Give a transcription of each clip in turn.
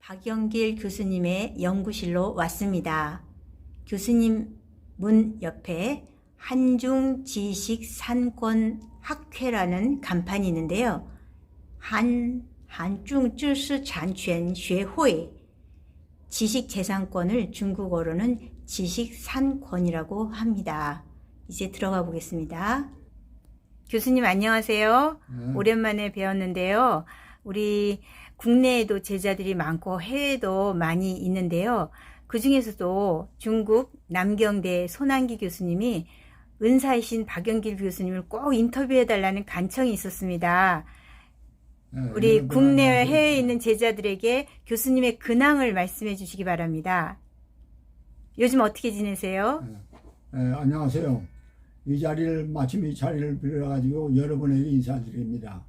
박영길 교수님의 연구실로 왔습니다. 교수님 문 옆에 한중지식산권학회라는 간판이 있는데요. 한중知识产权学会, 지식재산권을 중국어로는 지식산권이라고 합니다. 이제 들어가 보겠습니다. 교수님 안녕하세요. 오랜만에 뵈었는데요. 우리 국내에도 제자들이 많고 해외도 많이 있는데요. 그 중에서도 중국 남경대 손한기 교수님이 은사이신 박영길 교수님을 꼭 인터뷰해달라는 간청이 있었습니다. 우리 국내와 해외에 있는 제자들에게 교수님의 근황을 말씀해 주시기 바랍니다. 요즘 어떻게 지내세요? 안녕하세요. 마침 이 자리를 빌어가지고 여러분에게 인사드립니다.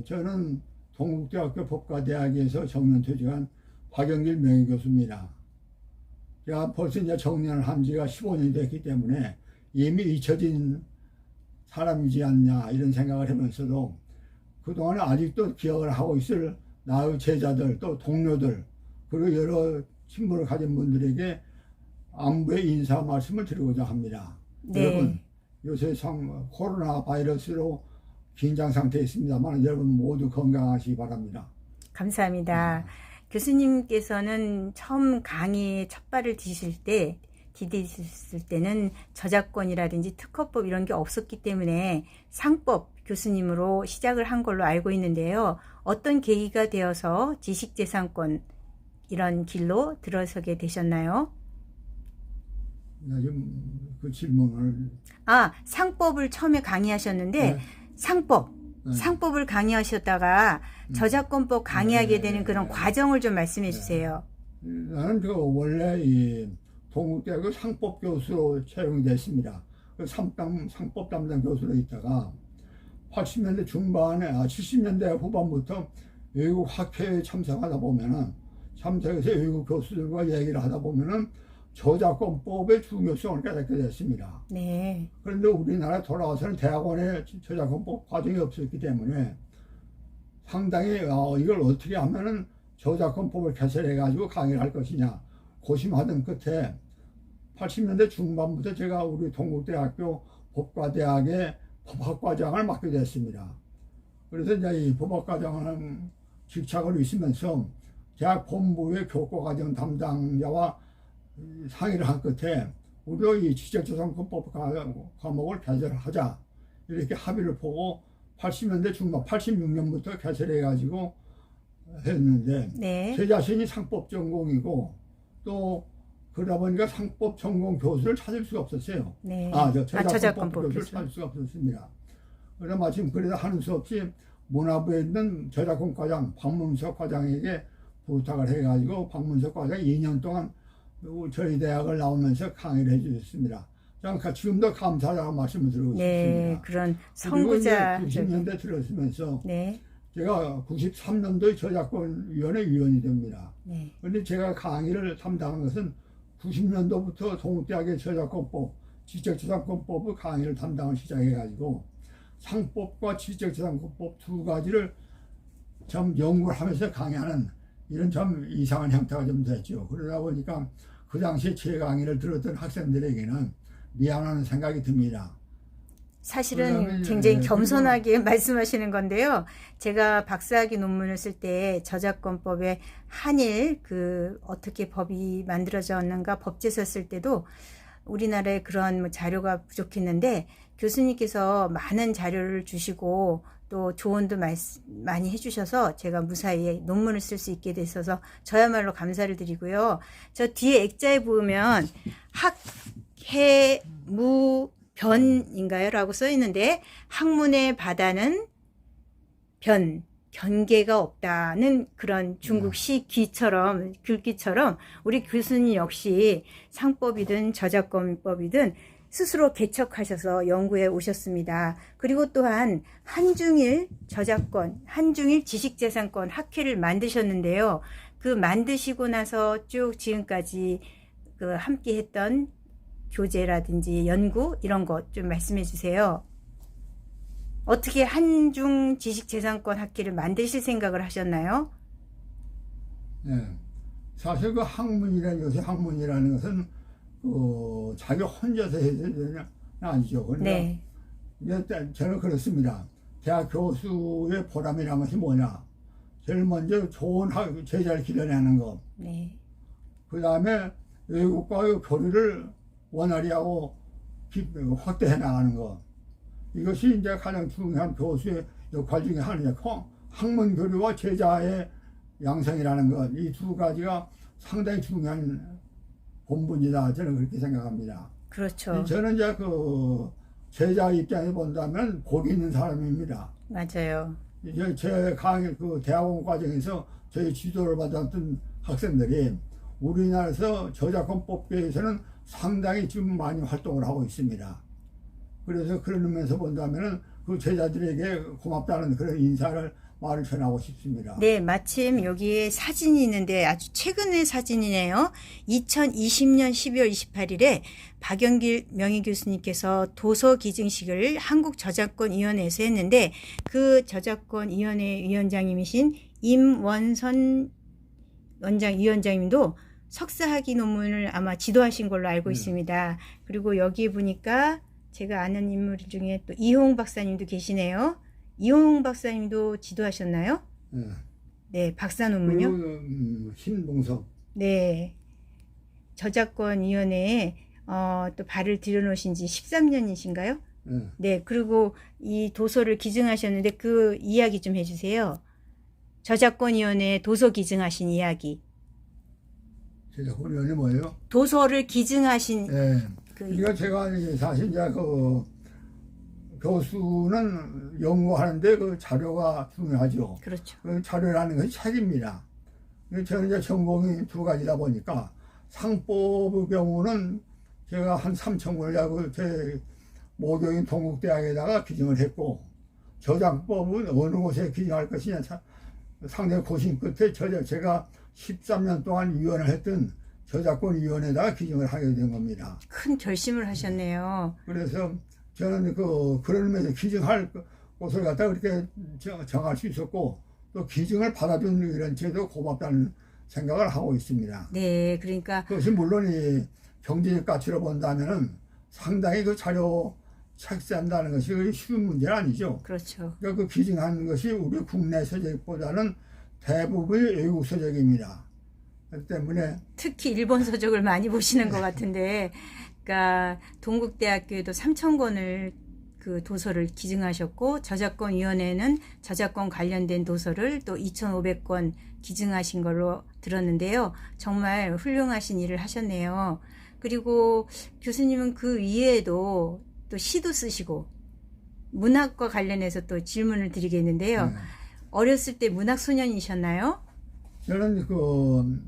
저는 동국대학교 법과대학에서 정년퇴직한 박영길 명예교수입니다. 제가 벌써 이제 정년을 한 지가 15년이 됐기 때문에 이미 잊혀진 사람이지 않냐 이런 생각을 하면서도 그동안 아직도 기억을 하고 있을 나의 제자들 또 동료들 그리고 여러 친분을 가진 분들에게 안부의 인사 말씀을 드리고자 합니다. 네. 여러분 요새 코로나 바이러스로 긴장 상태에 있습니다만 여러분 모두 건강하시기 바랍니다. 감사합니다. 교수님께서는 처음 강의에 첫 발을 디디셨을 때는 저작권이라든지 특허법 이런 게 없었기 때문에 상법 교수님으로 시작을 한 걸로 알고 있는데요. 어떤 계기가 되어서 지식재산권 이런 길로 들어서게 되셨나요? 좀 그 질문을 상법을 처음에 강의하셨는데 네. 상법을 강의하셨다가 저작권법 강의하게 되는 그런 과정을 좀 말씀해 주세요. 나는 원래 이 동국대학교 상법 교수로 채용이 됐습니다. 상법 담당 교수로 있다가 80년대 중반에 70년대 후반부터 외국 학회에 참석하다 보면은 참석해서 외국 교수들과 얘기를 하다 보면은 저작권법의 중요성을 깨닫게 됐습니다. 네. 그런데 우리나라에 돌아와서는 대학원에 저작권법 과정이 없었기 때문에 상당히 이걸 어떻게 하면은 저작권법을 개설해가지고 강의를 할 것이냐 고심하던 끝에 80년대 중반부터 제가 우리 동국대학교 법과대학의 법학과장을 맡게 됐습니다. 그래서 이제 이 법학과장을 직책을 있으면서 대학 본부의 교과과정 담당자와 상의를 한 끝에 우리도 이 지적재산권법 과목을 개설하자 이렇게 합의를 보고 80년대 중반 86년부터 개설해가지고 했는데 네. 제 자신이 상법 전공이고 또 그러다 보니까 상법 전공 교수를 찾을 수가 없었어요. 네. 저작권법 교수를 찾을 수가 없었습니다. 그래서 마침 그래도 하는 수 없이 문화부에 있는 저작권과장 박문석 과장에게 부탁을 해가지고 박문석 과장이 2년 동안 저희 대학을 나오면서 강의를 해주셨습니다. 지금도 감사하다고 말씀을 드리고 네, 싶습니다. 그런 선구자. 90년대 들어서면서 네. 제가 93년도에 저작권위원회 위원이 됩니다. 네. 그런데 제가 강의를 담당한 것은 90년도부터 동국대학의 저작권법, 지적재산권법의 강의를 담당을 시작해가지고 상법과 지적재산권법 두 가지를 좀 연구를 하면서 강의하는 이런 좀 이상한 형태가 좀 됐죠. 그러다 보니까 그 당시에 제 강의를 들었던 학생들에게는 미안한 생각이 듭니다. 사실은 굉장히 겸손하게 말씀하시는 건데요. 제가 박사학위 논문을 쓸 때 저작권법의 한일 어떻게 법이 만들어졌는가 법제서 쓸 때도 우리나라에 그런 자료가 부족했는데 교수님께서 많은 자료를 주시고 또 조언도 많이 해주셔서 제가 무사히 논문을 쓸 수 있게 되셔서 저야말로 감사를 드리고요. 저 뒤에 액자에 보면 학해무변인가요? 라고 써 있는데 학문의 바다는 경계가 없다는 그런 중국식 글귀처럼 우리 교수님 역시 상법이든 저작권법이든 스스로 개척하셔서 연구해 오셨습니다. 그리고 또한 한중일 지식재산권 학회를 만드셨는데요. 그 만드시고 나서 쭉 지금까지 함께 했던 교재라든지 연구 이런 것 좀 말씀해 주세요. 어떻게 한중 지식재산권 학회를 만드실 생각을 하셨나요? 예. 사실 그 학문이라는 것이 학문이라는 것은 자기 혼자서 해야 되는 아니죠. 그러니까 네. 저는 그렇습니다. 대학 교수의 보람이라는 것이 뭐냐? 제일 먼저 좋은 제자를 길러내는 것. 네. 그 다음에 외국과의 교류를 원활히 하고 확대해 나가는 것. 이것이 이제 가장 중요한 교수의 역할 중에 하나냐. 학문 교류와 제자의 양성이라는 것. 이 두 가지가 상당히 중요한 본분이다. 저는 그렇게 생각합니다. 그렇죠. 저는 이제 제자 입장에서 본다면 복이 있는 사람입니다. 맞아요. 이제 제 강의 대학원 과정에서 저희 지도를 받았던 학생들이 우리나라에서 저작권법계에서는 상당히 지금 많이 활동을 하고 있습니다. 그래서 그런 의미에서 본다면은 그 제자들에게 고맙다는 그런 인사를 말을 전하고 싶습니다. 네, 마침 여기에 사진이 있는데 아주 최근의 사진이네요. 2020년 12월 28일에 박영길 명예교수님께서 도서 기증식을 한국저작권위원회에서 했는데 그 저작권위원회 위원장님이신 임원선 위원장님도 석사학위 논문을 아마 지도하신 걸로 알고 있습니다. 그리고 여기 보니까 제가 아는 인물 중에 또 이홍 박사님도 계시네요. 이홍 박사님도 지도하셨나요? 네. 네, 박사 논문요? 그리고 신봉석. 네, 저작권위원회에 또 발을 들여놓으신 지 13년이신가요? 네. 네, 그리고 이 도서를 기증하셨는데 그 이야기 좀 해주세요. 저작권위원회에 도서 기증하신 이야기. 저작권위원회 뭐예요? 도서를 기증하신 네. 그 그러니까 제가 사실 이제 교수는 연구하는데 그 자료가 중요하죠. 그렇죠. 그 자료라는 것이 책입니다. 저는 이제 전공이 두 가지다 보니까 상법의 경우는 제가 한 3,000권을 하고 제 모교인 동국대학에다가 기증을 했고 저작법은 어느 곳에 기증할 것이냐 상당히 고심 끝에 제가 13년 동안 위원을 했던 저작권위원회에다가 기증을 하게 된 겁니다. 큰 결심을 하셨네요. 그래서 저는 그런 의미에서 기증할 곳을 갖다 그렇게 정할 수 있었고 또 기증을 받아준 이런 제도 고맙다는 생각을 하고 있습니다. 네, 그러니까 그것이 물론 이 경제적 가치로 본다면은 상당히 그 자료 책자한다는 것이 쉬운 문제는 아니죠. 그렇죠. 그러니까 그 기증한 것이 우리 국내 서적보다는 대부분이 외국 서적입니다. 그렇기 때문에 특히 일본 서적을 많이 보시는 것 같은데, 그러니까 동국대학교에도 3,000권을 그 도서를 기증하셨고 저작권위원회는 저작권 관련된 도서를 또 2,500권 기증하신 걸로 들었는데요. 정말 훌륭하신 일을 하셨네요. 그리고 교수님은 그 위에도 또 시도 쓰시고 문학과 관련해서 또 질문을 드리겠는데요. 어렸을 때 문학 소년이셨나요? 저는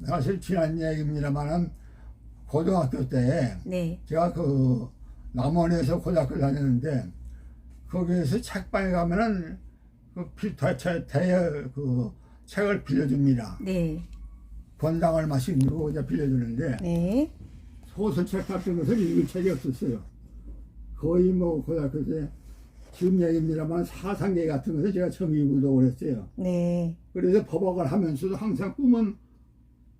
사실 지난 얘기입니다만은 고등학교 때 네. 제가 남원에서 고등학교 다녔는데 거기에서 책방에 가면은 책을 빌려줍니다. 네. 권당 얼마씩 누르고 이제 빌려주는데 네. 소설책 같은 것을 읽을 책이 없었어요. 거의 고등학교 때 지금 얘기입니다만 사상계 같은 것을 제가 정기구독을 했어요. 네. 그래서 법학을 하면서도 항상 꿈은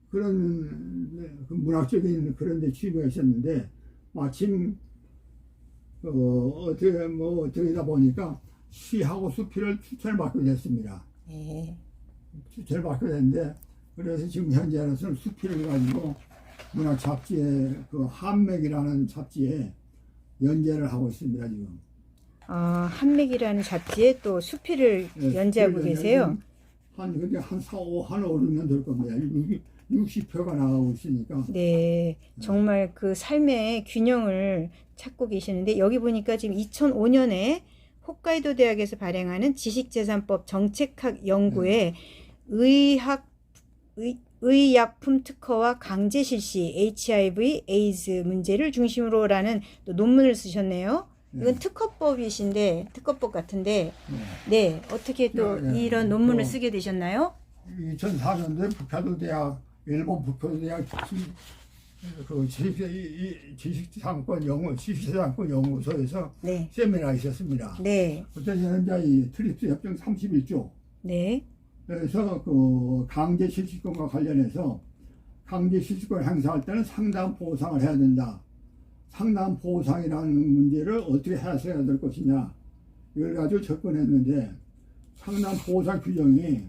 그런 문학적인 그런 데 취미가 있었는데 마침 어떻게다 보니까 시하고 수필을 추천을 받게 됐습니다. 네. 추천을 받게 됐는데 그래서 지금 현재로서는 수필을 가지고 문학 잡지에 한맥이라는 잡지에 연재를 하고 있습니다 지금. 한맥이라는 잡지에 또 수필을 연재하고 계세요. 한 5, 6년 될 겁니다. 60표가 나가고 있으니까. 네, 정말 그 삶의 균형을 찾고 계시는데 여기 보니까 지금 2005년에 홋카이도 대학에서 발행하는 지식재산법 정책학 연구에 의약품 특허와 강제 실시 HIV, 에이즈 문제를 중심으로라는 또 논문을 쓰셨네요. 이건 특허법이신데 특허법 같은데 네 어떻게 또 이런 논문을 쓰게 되셨나요? 2004년도에 일본 북교도 대학 지식재산권 연구소에서 네. 세미나가 있었습니다. 네. 그때 저는 이제 이 트립스 협정 31조 네. 그래서 그 강제 실시권과 관련해서 강제 실시권 행사할 때는 상당 보상을 해야 된다. 상당 보상이라는 문제를 어떻게 해석해야 될 것이냐, 이걸 가지고 접근했는데, 상당 보상 규정이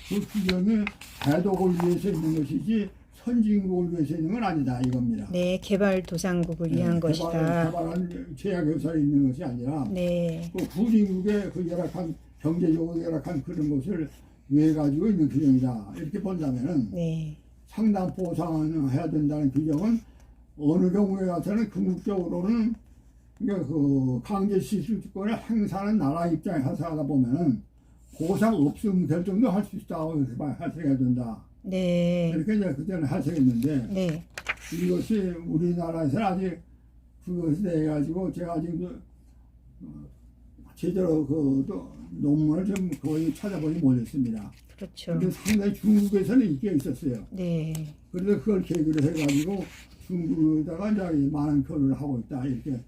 그 규정이 대독을 위해서 있는 것이지 선진국을 위해서 있는 건 아니다 이겁니다. 네, 개발도상국을 위한 것이다. 개발한 제약회사에 있는 것이 아니라 네, 그 후진국의 그 열악한 경제적으로 열악한 그런 것을 위해 가지고 있는 규정이다. 이렇게 본다면은 네, 상당 보상을 해야 된다는 규정은 어느 경우에 가서는 궁극적으로는 그러니까 그 강제 시술권을 행사하는 나라 입장에 해석하다 보면은 보상 없음 결정도 할 수 있다고 해석해야 된다. 네, 이렇게 이제 그때는 해석했는데, 네, 이것이 우리나라에서는 아직 그것에 대해 가지고 제가 아직 제대로 그 논문을 좀 거의 찾아보지 못했습니다. 그렇죠. 근데 상당히 중국에서는 인기가 있었어요. 네, 그래서 그걸 계기로 해가지고 중국에다가 이제 많은 교류를 하고 있다 이렇게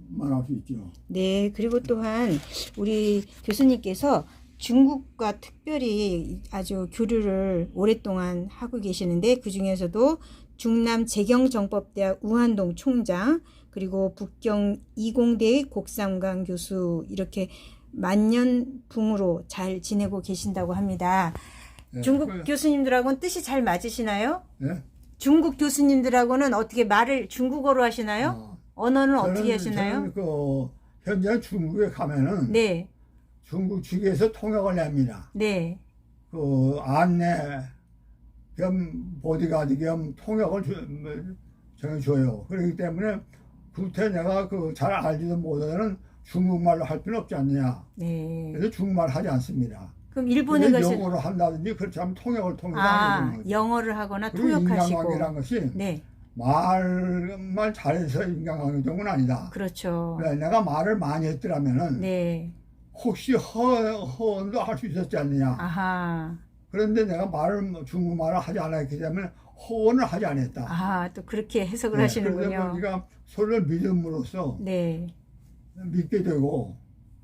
말할 수 있죠. 네. 그리고 또한 우리 교수님께서 중국과 특별히 아주 교류를 오랫동안 하고 계시는데, 그 중에서도 중남 재경정법대학 우한동 총장, 그리고 북경 이공대의 곡상관 교수, 이렇게 만년붕으로 잘 지내고 계신다고 합니다. 네, 중국 그- 교수님들하고는 뜻이 잘 맞으시나요? 예? 중국 교수님들하고는 어떻게 말을 중국어로 하시나요? 언어는 어떻게 하시나요? 저는 그 현재 중국에 가면은 네, 중국 측에서 통역을 냅니다. 네, 그 안내 겸 보디가드 겸 통역을 정해줘요. 그렇기 때문에 구태 내가 그 잘 알지도 못하는 중국말로 할 필요 없지 않느냐. 네. 그래서 중국말 하지 않습니다. 그럼 일본에 근데 가시 영어로 한다든지 그렇지 않으면 통역을 통해서 하게 되는 거죠. 영어를 하거나 그리고 통역하시고. 인간관계라는 것이 네, 말만 잘해서 인간관계 정도는 아니다. 그렇죠. 그래, 내가 말을 많이 했더라면은 네, 혹시 허언도 할 수 있었지 않느냐. 아하, 그런데 내가 중국말을 하지 않았기 때문에 허언을 하지 않았다. 아하, 또 그렇게 해석을 네, 하시는군요. 그래서 우리가 서로를 믿음으로써 네, 믿게 되고,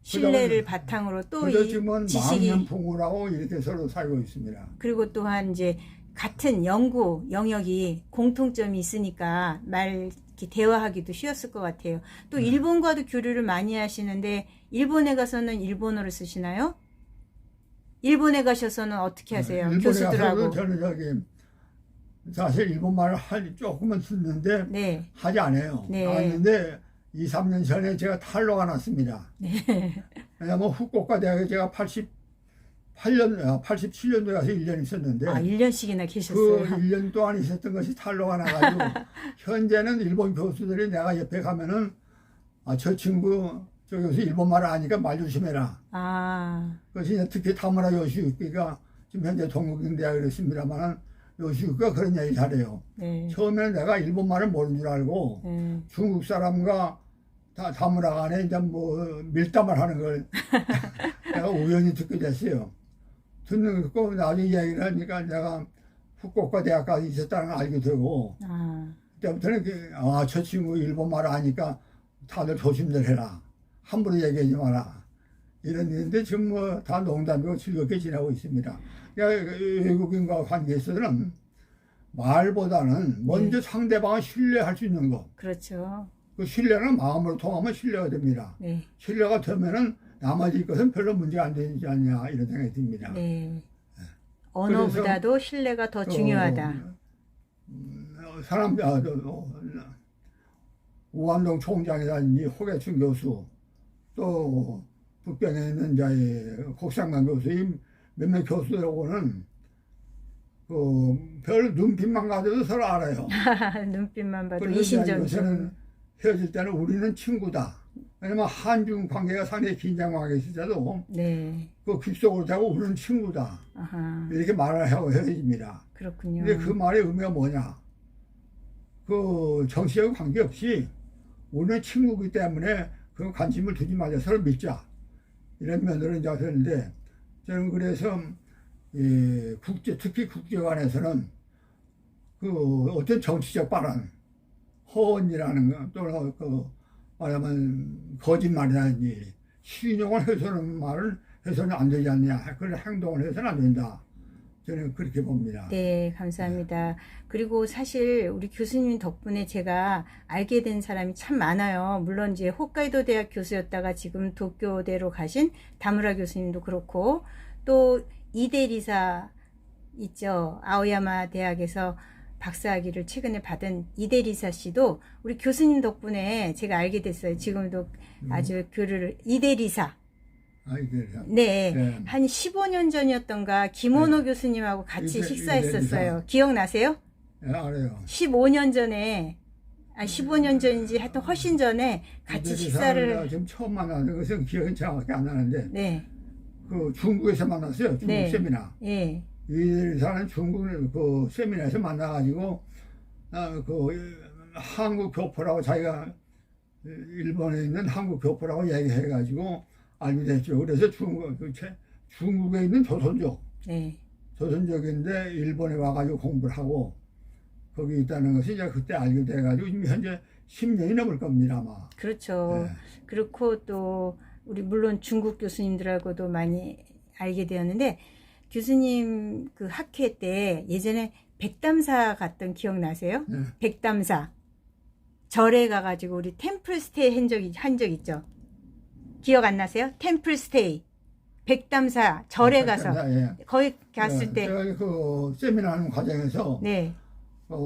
신뢰를 바탕으로 또 그래서 이 지금은 지식이, 만년풍우라고 이렇게 서로 살고 있습니다. 그리고 또한 이제 같은 연구 영역이 공통점이 있으니까 이렇게 대화하기도 쉬웠을 것 같아요. 또 일본과도 교류를 많이 하시는데, 일본에 가서는 일본어를 쓰시나요? 일본에 가셔서는 어떻게 하세요? 일본에 교수들하고. 가서도 저는 사실 일본말을 조금은 쓰는데 네, 하지 않아요. 네. 하는데 2, 3년 전에 제가 탈로가 났습니다. 왜냐면 후쿠오카 대학에 제가 87년도에 가서 1년 있었는데 1년씩이나 그 계셨어요. 1년 동안 있었던 것이 탈로가 나가지고 현재는 일본 교수들이 내가 옆에 가면은 저 친구 저 교수 일본말을 아니까 말 조심해라. 그것이 이제 특히 타무라 요시유키가 지금 현재 동국대학에 있습니다만은 요시유키가 그런 얘기 잘해요. 네. 처음에는 내가 일본말을 모르는 줄 알고 네. 중국 사람과 다무라 간에 이제 뭐 밀담을 하는 걸 내가 우연히 듣게 됐어요. 듣는 거 나중에 얘기를 하니까 내가 후쿠오카 대학까지 있었다는 걸 알게 되고 그때부터는 저 친구 일본말을 아니까 다들 조심들 해라. 함부로 얘기하지 마라. 이런 일인데 지금 뭐 다 농담이고 즐겁게 지내고 있습니다. 그러니까 외국인과 관계에서는 말보다는 먼저 상대방을 신뢰할 수 있는 것. 그렇죠. 그 신뢰는 마음으로 통하면 신뢰가 됩니다. 네. 신뢰가 되면은 나머지 것은 별로 문제가 안 되지 않냐 이런 생각이 듭니다. 네. 언어보다도 신뢰가 더 중요하다. 우한동 총장이라든지 호계춘 교수 또 북경에 있는 이제 곡상관 교수 이 몇몇 교수들하고는 별 눈빛만 가져도 서로 알아요. 눈빛만 봐도 그래서 이제 이신점심. 요새는 헤어질 때는 우리는 친구다. 왜냐면 한중 관계가 상당히 긴장 관계가 있어도 네. 그 귓속으로 자고 우리는 친구다. 아하. 이렇게 말을 하고 헤어집니다. 그렇군요. 근데 그 말의 의미가 뭐냐? 그 정치하고 관계없이 우리는 친구이기 때문에 그 관심을 두지 말자. 서로 믿자. 이런 면으로 이제 하는데 저는 그래서 특히 국제관에서는 그 어떤 정치적 발언, 허언이라는 거, 또는 말하면 거짓말이라든지 신용을 훼손하는 말을 해서는 안 되지 않냐. 그런 행동을 해서는 안 된다. 저는 그렇게 봅니다. 네, 감사합니다. 그리고 사실 우리 교수님 덕분에 제가 알게 된 사람이 참 많아요. 물론 이제 홋카이도 대학 교수였다가 지금 도쿄대로 가신 다무라 교수님도 그렇고, 또 이대리사 있죠. 아오야마 대학에서 박사학위를 최근에 받은 이대리사 씨도 우리 교수님 덕분에 제가 알게 됐어요. 지금도 아주 교류를, 이대리사. 네, 네. 한 15년 전이었던가 김원호 교수님하고 같이 식사했었어요. 기억나세요? 예, 알아요. 15년 전에, 15년 전인지 하여튼 훨씬 전에 같이 식사를. 지금 처음 만나는 것은 기억이 정확히 안 나는데, 네, 그 중국에서 만났어요. 중국 네. 세미나. 예, 이 사람 중국 그 세미나에서 만나가지고, 한국 교포라고 자기가 일본에 있는 한국 교포라고 얘기해가지고 알게 됐죠. 그래서 중국에 있는 조선족, 네, 조선족인데 일본에 와가지고 공부를 하고 거기 있다는 것이 이제 그때 알게 돼가지고 지금 현재 10년이 넘을 겁니다, 아마. 그렇죠. 네. 그렇고 또 우리 물론 중국 교수님들하고도 많이 알게 되었는데, 교수님 그 학회 때 예전에 백담사 갔던 기억 나세요? 네. 백담사 절에 가가지고 우리 템플스테이 한 적 있죠? 기억 안 나세요? 템플스테이 백담사 절에 가서 예. 거기 갔을 때. 제가 그 세미나 하는 과정에서 네,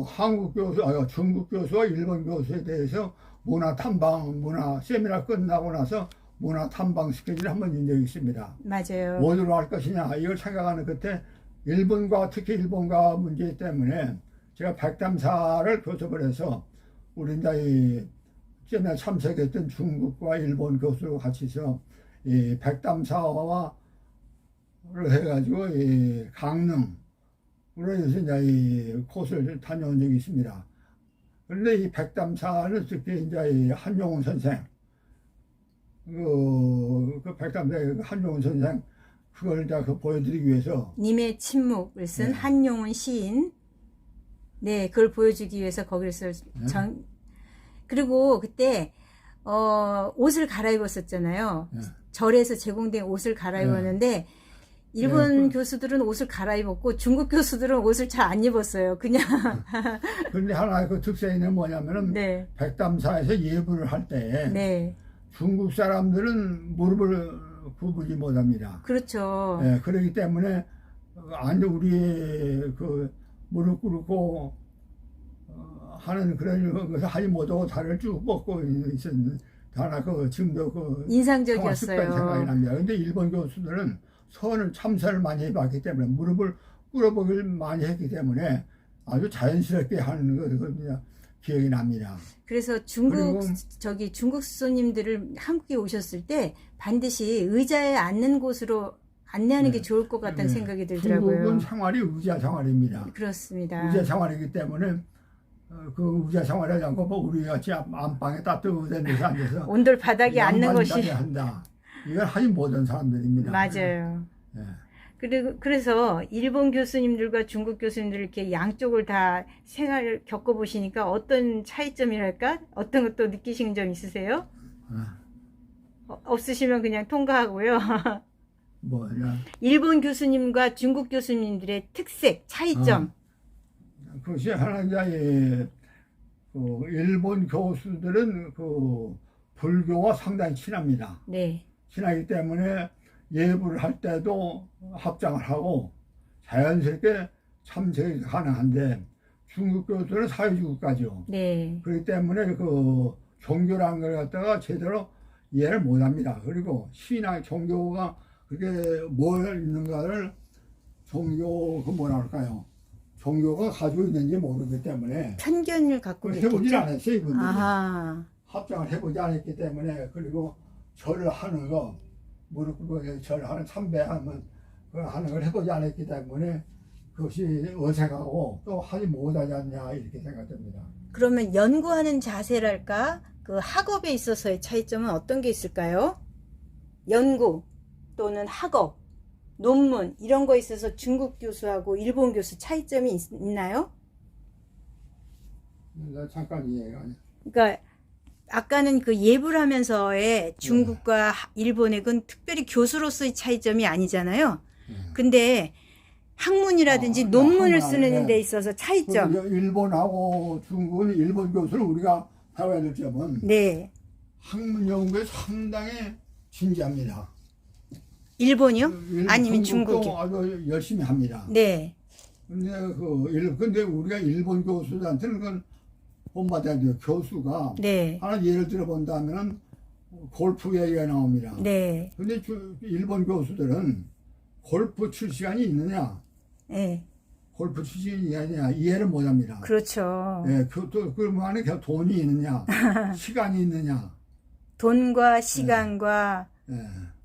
한국 교수, 중국 교수와 일본 교수에 대해서 문화 탐방, 세미나 끝나고 나서 문화 탐방 스케줄을 한번 준 적이 있습니다. 맞아요. 어디로 할 것이냐, 이걸 생각하는 끝에 특히 일본과 문제 때문에 제가 백담사를 교섭을 해서 우리 이제 이 세미나 참석했던 중국과 일본 교수와 같이서 이 백담사와 해가지고 이 강릉 그래서 이제 이 코스를 다녀온 적이 있습니다. 그런데 이 백담사는 특히 이제 이 한용운 선생, 그 백담사의 한용운 선생 그걸 이제 보여드리기 위해서 님의 침묵을 쓴 네. 한용운 시인. 네, 그걸 보여주기 위해서 거기서 그리고 그때 옷을 갈아입었었잖아요. 네. 절에서 제공된 옷을 갈아입었는데 일본 교수들은 옷을 갈아입었고 중국 교수들은 옷을 잘 안 입었어요. 그냥. 그런데 하나의 그 특색은 뭐냐면은 네, 백담사에서 예불을 할 때 네, 중국 사람들은 무릎을 굽지 못합니다. 그렇죠. 예, 그렇기 때문에 우리 그 무릎 꿇고 하는 그런 것을 하지 못하고 다리를 쭉 뻗고 있었는 하나 지금도 인상적이었어요. 습관이 생각이 납니다. 근데 일본 교수들은 참선을 많이 해봤기 때문에 무릎을 꿇어보기를 많이 했기 때문에 아주 자연스럽게 하는 거 기억이 납니다. 그래서 중국 손님들을 한국에 오셨을 때 반드시 의자에 앉는 곳으로 안내하는 게 좋을 것 같다는 생각이 들더라고요. 중국은 생활이 의자 생활입니다. 그렇습니다. 의자 생활이기 때문에 그 의자 생활하지 않고 우리 같이 안방에 따뜻한 데서 앉아서 온돌 바닥에 앉는 것이 한다. 이걸 하지 못한 사람들입니다. 맞아요. 예. 그래서 일본 교수님들과 중국 교수님들 이렇게 양쪽을 다 생활을 겪어보시니까 어떤 차이점이랄까? 어떤 것도 느끼신 점 있으세요? 없으시면 그냥 통과하고요. 뭐냐? 일본 교수님과 중국 교수님들의 특색, 차이점. 그것이 하나 이제 일본 교수들은 불교와 상당히 친합니다. 네. 친하기 때문에 예불을 할 때도 합장을 하고 자연스럽게 참석이 가능한데 중국 교수는 사회주의국가죠. 네. 그렇기 때문에 종교라는 걸 갖다가 제대로 이해를 못합니다. 그리고 종교가 그게 뭘 있는가를 종교가 가지고 있는지 모르기 때문에 편견을 갖고 해보질 있겠죠. 않았어요. 이분들이. 아하. 합장을 해보지 않았기 때문에 그리고 절을 하는 거 무릎 꿇고 절하는 참배하면 하는 걸 해보지 않았기 때문에 그것이 어색하고 또 하지 못하지 않냐 이렇게 생각됩니다. 그러면 연구하는 자세랄까? 그 학업에 있어서의 차이점은 어떤 게 있을까요? 연구 또는 학업, 논문 이런 거에 있어서 중국 교수하고 일본 교수 차이점이 있나요? 잠깐 이해가. 그러니까 아까는 그 예불 하면서의 중국과 일본의 건 특별히 교수로서의 차이점이 아니잖아요. 근데 학문이라든지 논문을 쓰는 데 있어서 차이점. 일본하고 중국은 일본 교수를 우리가 배워야 될 점은 네. 학문 연구에 상당히 진지합니다. 일본이요? 아니면 중국도 중국이요? 아주 열심히 합니다. 네. 근데 우리가 일본 교수들한테는 그건 본받아야 돼요. 교수가 네. 하나 예를 들어 본다면은 골프 얘기가 나옵니다. 네. 근데 일본 교수들은 골프 칠 시간이 있느냐, 네. 골프 칠 시간이 아니냐 이해를 못합니다. 그렇죠. 예, 그러면 안에 돈이 있느냐, 시간이 있느냐. 돈과 시간과 예.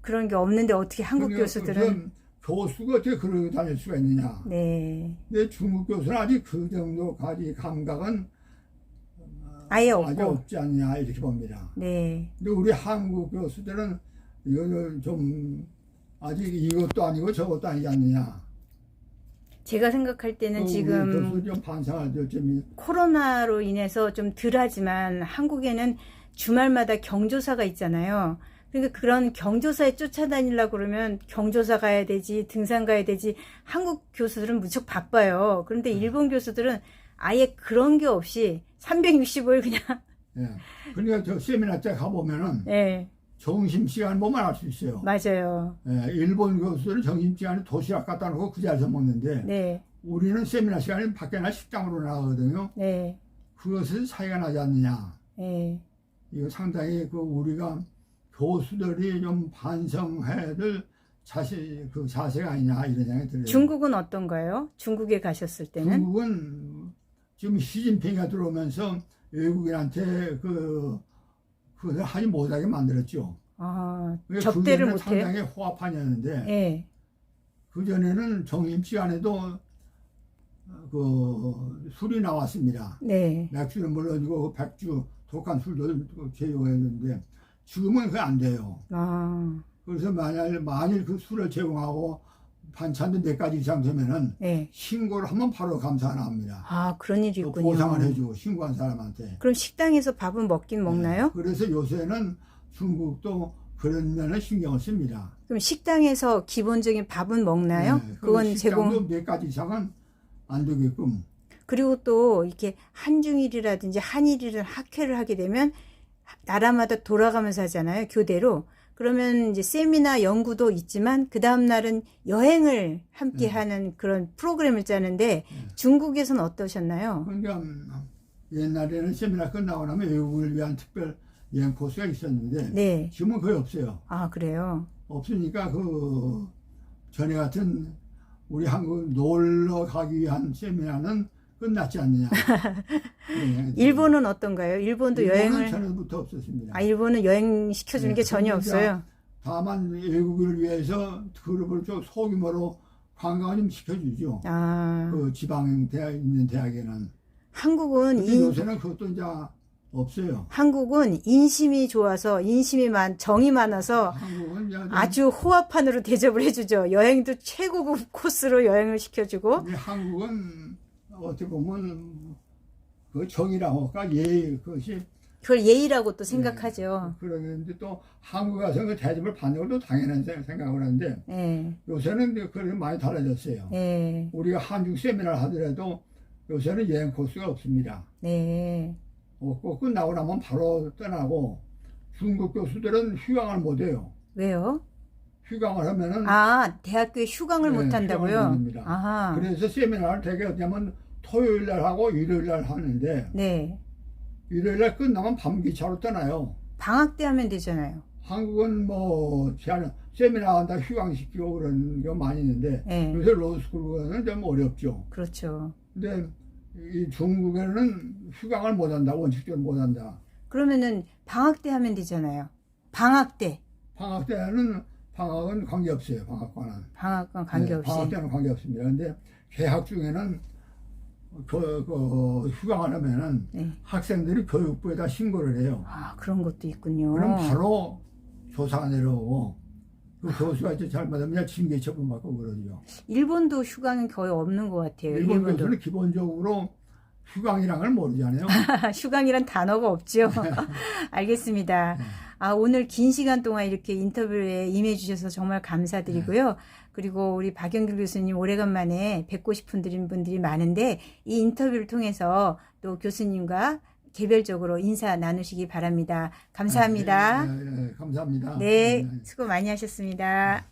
그런 게 없는데 어떻게 한국 교수들은. 교수가 어떻게 그러고 다닐 수가 있느냐. 네. 근데 중국 교수는 아직 그 정도까지 감각은 아예 아직 없고. 없지 않냐 이렇게 봅니다. 네. 근데 우리 한국 교수들은 이거는 좀 아직 이것도 아니고 저것도 아니지 않느냐. 제가 생각할 때는 우리 지금 교수들이 좀 반성할 점이 코로나로 인해서 좀 덜하지만 한국에는 주말마다 경조사가 있잖아요. 그러니까 그런 경조사에 쫓아다니려고 그러면 경조사 가야 되지, 등산 가야 되지. 한국 교수들은 무척 바빠요. 그런데 일본 교수들은 아예 그런 게 없이 365일 그냥. 예. 그러니까 저 세미나 때 가보면은 네, 점심시간 보면 알 수 있어요. 맞아요. 예. 일본 교수들은 점심시간에 도시락 갖다 놓고 그 자리에서 먹는데 네, 우리는 세미나 시간에 밖에나 식당으로 나가거든요. 네, 그것은 차이가 나지 않느냐. 네. 이거 상당히 우리가 교수들이 좀 반성해야 될 자세가 아니냐 이런 생각이 들어요. 중국은 어떤가요? 중국에 가셨을 때는? 중국은 지금 시진핑이 들어오면서 외국인한테 그것을 하지 못하게 만들었죠. 아, 접대를 못해요? 상당히 호화판이었는데 네. 그전에는 점심시간에도 술이 나왔습니다. 네. 맥주는 물론이고 백주, 독한 술도 제공했는데 지금은 그게 안 돼요. 아, 그래서 만일 그 술을 제공하고 반찬도 4가지 이상 되면은 네. 신고를 하면 바로 감사 안 합니다. 아, 그런 일이 또 있군요. 보상을 해주고 신고한 사람한테. 그럼 식당에서 밥은 먹긴 먹나요? 네. 그래서 요새는 중국도 그런 면에 신경을 씁니다. 그럼 식당에서 기본적인 밥은 먹나요? 네. 그건 제공. 식당도 4가지 이상은 안 되게끔. 그리고 또 이렇게 한중일이라든지 한일이를 학회를 하게 되면 나라마다 돌아가면서 하잖아요. 교대로. 그러면 이제 세미나 연구도 있지만 그 다음 날은 여행을 함께 하는 그런 프로그램을 짜는데 중국에서는 어떠셨나요? 그러니까 옛날에는 세미나 끝나고 나면 외국을 위한 특별 여행 코스가 있었는데 네. 지금은 거의 없어요. 아, 그래요? 없으니까 전에 같은 우리 한국 놀러 가기 위한 세미나는 끝났지 않느냐. 네. 일본은 어떤가요? 일본도 일본은 여행을. 전에부터 없었습니다. 아, 일본은 여행 시켜주는 게 전혀 그런데 없어요. 다만 외국인을 위해서 그룹을 좀 소규모로 관광을 좀 시켜주죠. 아, 그 지방 대학 있는 대학에는. 한국은 근데 요새는 그것도 이제 없어요. 한국은 인심이 좋아서 정이 많아서 한국은 이제 아주 호화판으로 대접을 해주죠. 여행도 최고급 코스로 여행을 시켜주고. 근데 한국은 어떻게 보면 그 정이라고 할까 그것이 그걸 예의라고 또 생각하죠. 그러는데 또 한국 가서 그 대접을 받는 것도 당연한 생각을 하는데 네, 요새는 그게 많이 달라졌어요. 네, 우리가 한중 세미나를 하더라도 요새는 여행 코스가 없습니다. 네. 없고 끝나고 나면 바로 떠나고 중국 교수들은 휴강을 못해요. 왜요? 휴강을 하면은 아, 대학교에 휴강을 네, 못 휴강을 한다고요? 못 합니다. 아하. 그래서 세미나를 되게 하면 토요일 날 하고 일요일 날 하는데 네. 일요일 날 끝나면 밤기차로 떠나요. 방학 때 하면 되잖아요. 한국은 세미나 한다 휴강시키고 그런 게 많이 있는데 네. 요새 로스쿨은 좀 어렵죠. 그렇죠. 근데 이 중국에는 휴강을 못 한다. 원칙적으로 못 한다. 그러면은 방학 때 하면 되잖아요. 방학 때. 방학은 관계없어요. 방학과는. 방학과 관계없이. 방학 때는 관계없습니다. 근데 개학 중에는 휴강을 하면은 네. 학생들이 교육부에다 신고를 해요. 아, 그런 것도 있군요. 그럼 바로 조사가 내려오고 그 교수가 이제 잘못하면 징계 처분받고 그러죠. 일본도 휴강은 거의 없는 것 같아요. 일본 교수는 기본적으로 휴강이란 걸 모르잖아요. 휴강이란 단어가 없죠. 알겠습니다. 네. 오늘 긴 시간 동안 이렇게 인터뷰에 임해 주셔서 정말 감사드리고요. 그리고 우리 박영길 교수님 오래간만에 뵙고 싶은 분들이 많은데 이 인터뷰를 통해서 또 교수님과 개별적으로 인사 나누시기 바랍니다. 감사합니다. 감사합니다. 네, 수고 많이 하셨습니다.